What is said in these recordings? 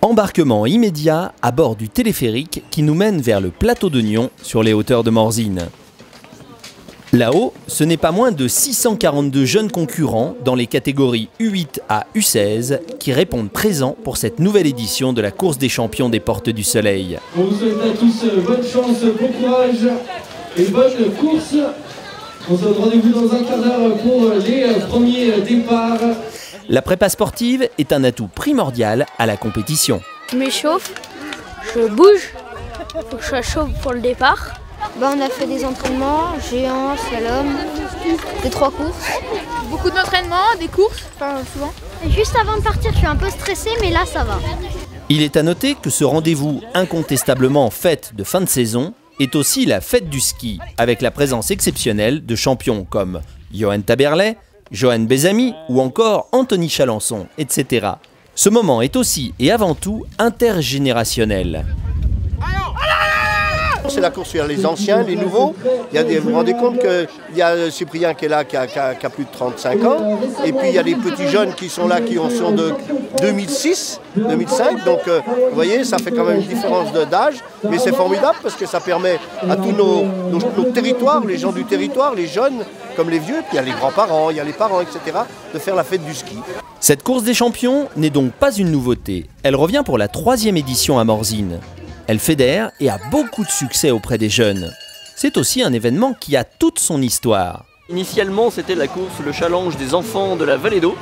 Embarquement immédiat à bord du téléphérique qui nous mène vers le plateau de Nyon sur les hauteurs de Morzine. Là-haut, ce n'est pas moins de 642 jeunes concurrents dans les catégories U8 à U16 qui répondent présents pour cette nouvelle édition de la course des champions des Portes du Soleil. On vous souhaite à tous bonne chance, bon courage et bonne course. On se donne rendez-vous dans un quart d'heure pour les premiers départs. La prépa sportive est un atout primordial à la compétition. Je m'échauffe, je bouge, il faut que je sois chaud pour le départ. On a fait des entraînements, géant, slalom, des 3 courses. Beaucoup d'entraînements, des courses, souvent. Et juste avant de partir, je suis un peu stressée, mais là ça va. Il est à noter que ce rendez-vous incontestablement fête de fin de saison est aussi la fête du ski, avec la présence exceptionnelle de champions comme Johan Taberlet, Johan Bézamy ou encore Anthony Chalençon, etc. Ce moment est aussi et avant tout intergénérationnel. C'est la course sur les anciens, les nouveaux. Vous vous rendez compte qu'il y a Cyprien qui est là, qui a plus de 35 ans. Et puis il y a les petits jeunes qui sont là, qui sont de 2006, 2005. Donc vous voyez, ça fait quand même une différence d'âge. Mais c'est formidable parce que ça permet à tous nos territoires, les gens du territoire, les jeunes comme les vieux, puis il y a les grands-parents, il y a les parents, etc., de faire la fête du ski. Cette course des champions n'est donc pas une nouveauté. Elle revient pour la 3e édition à Morzine. Elle fédère et a beaucoup de succès auprès des jeunes. C'est aussi un événement qui a toute son histoire. Initialement, c'était la course, le challenge des enfants de la Vallée d'Eau,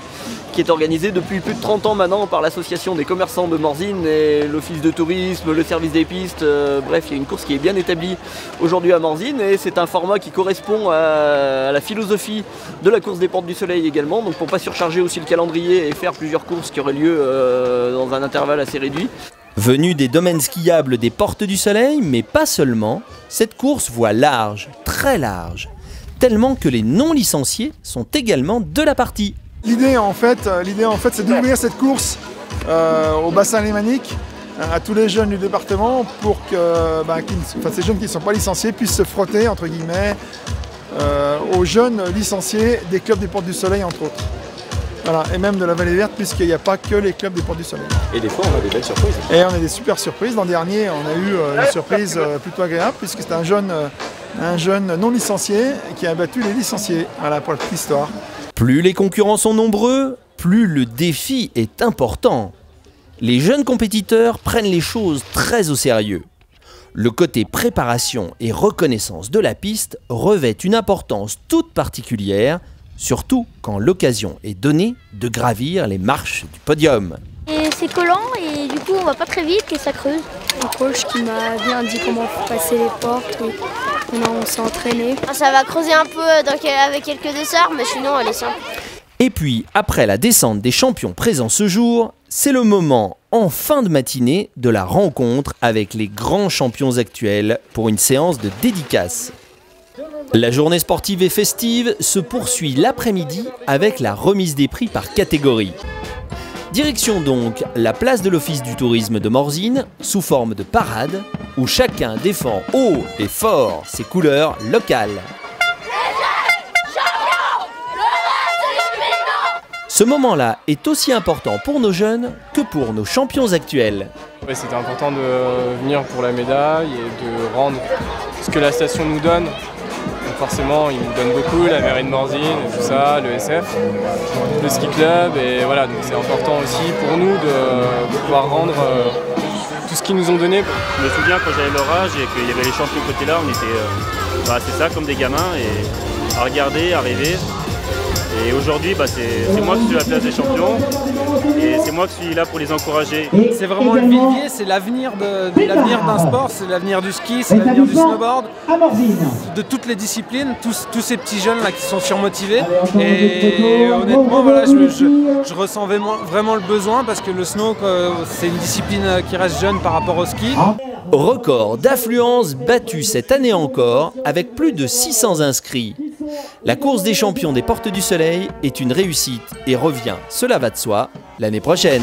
qui est organisé depuis plus de 30 ans maintenant par l'association des commerçants de Morzine et l'office de tourisme, le service des pistes. Bref, il y a une course qui est bien établie aujourd'hui à Morzine et c'est un format qui correspond à la philosophie de la course des Portes du Soleil également. Donc pour ne pas surcharger aussi le calendrier et faire plusieurs courses qui auraient lieu dans un intervalle assez réduit. Venue des domaines skiables des Portes du Soleil, mais pas seulement, cette course voit large, très large, tellement que les non-licenciés sont également de la partie. L'idée en fait, c'est d'ouvrir cette course au bassin lémanique à tous les jeunes du département pour que ces jeunes qui ne sont pas licenciés puissent se frotter, entre guillemets, aux jeunes licenciés des clubs des Portes du Soleil, entre autres. Voilà, et même de la Vallée Verte, puisqu'il n'y a pas que les clubs des Portes du Soleil. Et des fois, on a des belles surprises. Et on a des super surprises. L'an dernier, on a eu une surprise plutôt agréable, puisque c'était un jeune non licencié qui a battu les licenciés. Voilà, pour la petite histoire. Plus les concurrents sont nombreux, plus le défi est important. Les jeunes compétiteurs prennent les choses très au sérieux. Le côté préparation et reconnaissance de la piste revêt une importance toute particulière, surtout quand l'occasion est donnée de gravir les marches du podium. Et c'est collant et du coup on va pas très vite et ça creuse. Un coach qui m'a bien dit comment passer les portes et on s'est entraîné. Ça va creuser un peu avec quelques desserts, mais sinon elle est simple. Et puis, après la descente des champions présents ce jour, c'est le moment, en fin de matinée, de la rencontre avec les grands champions actuels pour une séance de dédicace. La journée sportive et festive se poursuit l'après-midi avec la remise des prix par catégorie. Direction donc la place de l'Office du tourisme de Morzine, sous forme de parade, où chacun défend haut et fort ses couleurs locales. Ce moment-là est aussi important pour nos jeunes que pour nos champions actuels. Ouais, c'était important de venir pour la médaille et de rendre ce que la station nous donne. Donc forcément, ils nous donnent beaucoup, la mairie de Morzine et tout ça, le SF, le ski club. Et voilà, donc c'est important aussi pour nous de pouvoir rendre tout ce qu'ils nous ont donné. Je me souviens quand j'avais leur âge et qu'il y avait les champions de côté là, on était c'est ça, comme des gamins, et à regarder, à rêver. Et aujourd'hui, c'est moi qui suis à la place des champions et c'est moi qui suis là pour les encourager. C'est vraiment le vivier, c'est l'avenir d'un sport, c'est l'avenir du ski, c'est l'avenir du snowboard, de toutes les disciplines, tous ces petits jeunes là qui sont surmotivés. Et honnêtement, voilà, je ressens vraiment le besoin parce que le snow, c'est une discipline qui reste jeune par rapport au ski. Record d'affluence battu cette année encore avec plus de 600 inscrits. La course des champions des Portes du Soleil est une réussite et revient, cela va de soi, l'année prochaine.